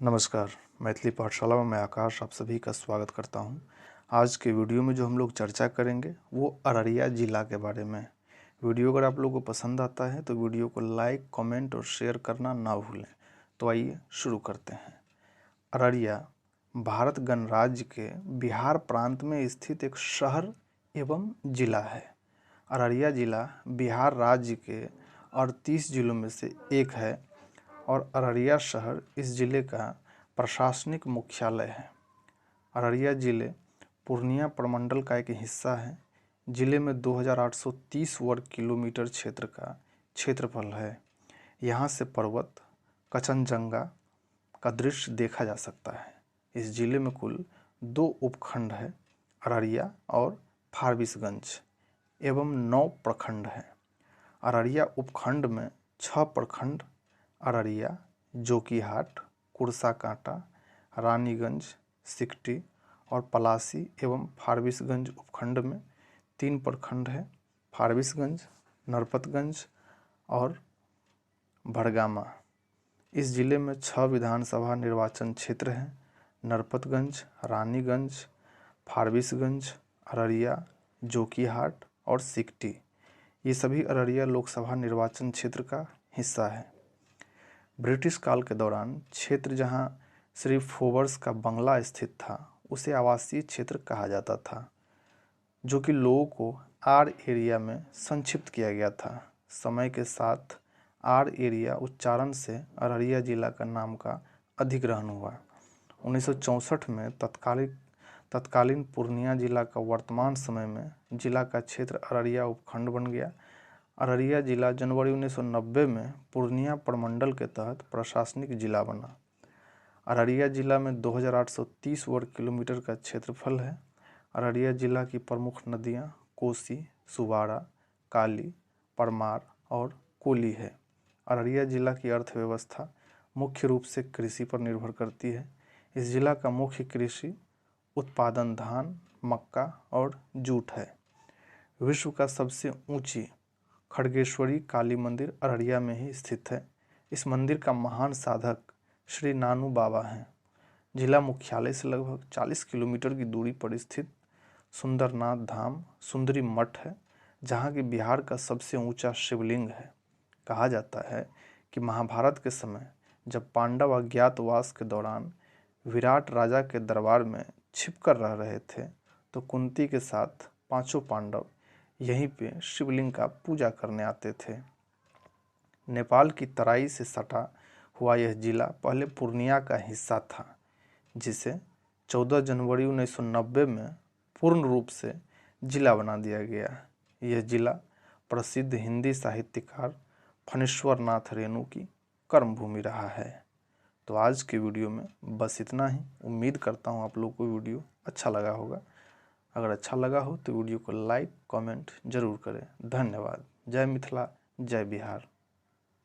नमस्कार। मैथिली पाठशाला में मैं आकाश आप सभी का स्वागत करता हूं। आज के वीडियो में जो हम लोग चर्चा करेंगे वो अररिया ज़िला के बारे में है। वीडियो अगर आप लोगों को पसंद आता है तो वीडियो को लाइक, कमेंट और शेयर करना ना भूलें। तो आइए शुरू करते हैं। अररिया भारत गणराज्य के बिहार प्रांत में स्थित एक शहर एवं जिला है। अररिया जिला बिहार राज्य के 38 जिलों में से एक है और अररिया शहर इस ज़िले का प्रशासनिक मुख्यालय है। अररिया ज़िले पूर्णिया प्रमंडल का एक हिस्सा है। ज़िले में 2830 वर्ग किलोमीटर क्षेत्र का क्षेत्रफल है। यहाँ से पर्वत कंचनजंगा का दृश्य देखा जा सकता है। इस ज़िले में कुल 2 उपखंड है, अररिया और फारबिसगंज एवं 9 प्रखंड हैं। अररिया उपखंड में 6 प्रखंड अररिया, जोकीहाट, कुर्साकांटा, रानीगंज, सिकटी और पलासी एवं फारबिसगंज उपखंड में 3 प्रखंड है, फारबिसगंज, नरपतगंज और भड़गामा। इस ज़िले में 6 विधानसभा निर्वाचन क्षेत्र हैं, नरपतगंज, रानीगंज, फारबिसगंज, अररिया, जोकीहाट और सिकटी। ये सभी अररिया लोकसभा निर्वाचन क्षेत्र का हिस्सा है। ब्रिटिश काल के दौरान क्षेत्र जहां श्री फोवर्स का बंगला स्थित था उसे आवासीय क्षेत्र कहा जाता था, जो कि लोगों को आर एरिया में संक्षिप्त किया गया था। समय के साथ आर एरिया उच्चारण से अररिया जिला का नाम का अधिग्रहण हुआ। 1964 में तत्कालीन पूर्णिया जिला का वर्तमान समय में जिला का क्षेत्र अररिया उपखंड बन गया। अररिया जिला जनवरी 1990 में पूर्णिया प्रमंडल के तहत प्रशासनिक जिला बना। अररिया जिला में 2830 वर्ग किलोमीटर का क्षेत्रफल है। अररिया जिला की प्रमुख नदियां कोसी, सुवारा, काली, परमार और कोली है। अररिया जिला की अर्थव्यवस्था मुख्य रूप से कृषि पर निर्भर करती है। इस जिला का मुख्य कृषि उत्पादन धान, मक्का और जूट है। विश्व का सबसे ऊंची खड़गेश्वरी काली मंदिर अररिया में ही स्थित है। इस मंदिर का महान साधक श्री नानू बाबा हैं। जिला मुख्यालय से लगभग 40 किलोमीटर की दूरी पर स्थित सुंदरनाथ धाम सुंदरी मठ है, जहाँ की बिहार का सबसे ऊंचा शिवलिंग है। कहा जाता है कि महाभारत के समय जब पांडव अज्ञातवास के दौरान विराट राजा के दरबार में छिपकर रह रहे थे तो कुंती के साथ 5 पांडव यहीं पे शिवलिंग का पूजा करने आते थे। नेपाल की तराई से सटा हुआ यह जिला पहले पूर्णिया का हिस्सा था, जिसे 14 जनवरी 1990 में पूर्ण रूप से जिला बना दिया गया। यह जिला प्रसिद्ध हिंदी साहित्यकार फणीश्वर नाथ रेणु की कर्मभूमि रहा है। तो आज के वीडियो में बस इतना ही। उम्मीद करता हूँ आप लोग को वीडियो अच्छा लगा होगा। अगर अच्छा लगा हो तो वीडियो को लाइक, कमेंट जरूर करें। धन्यवाद। जय मिथिला, जय बिहार।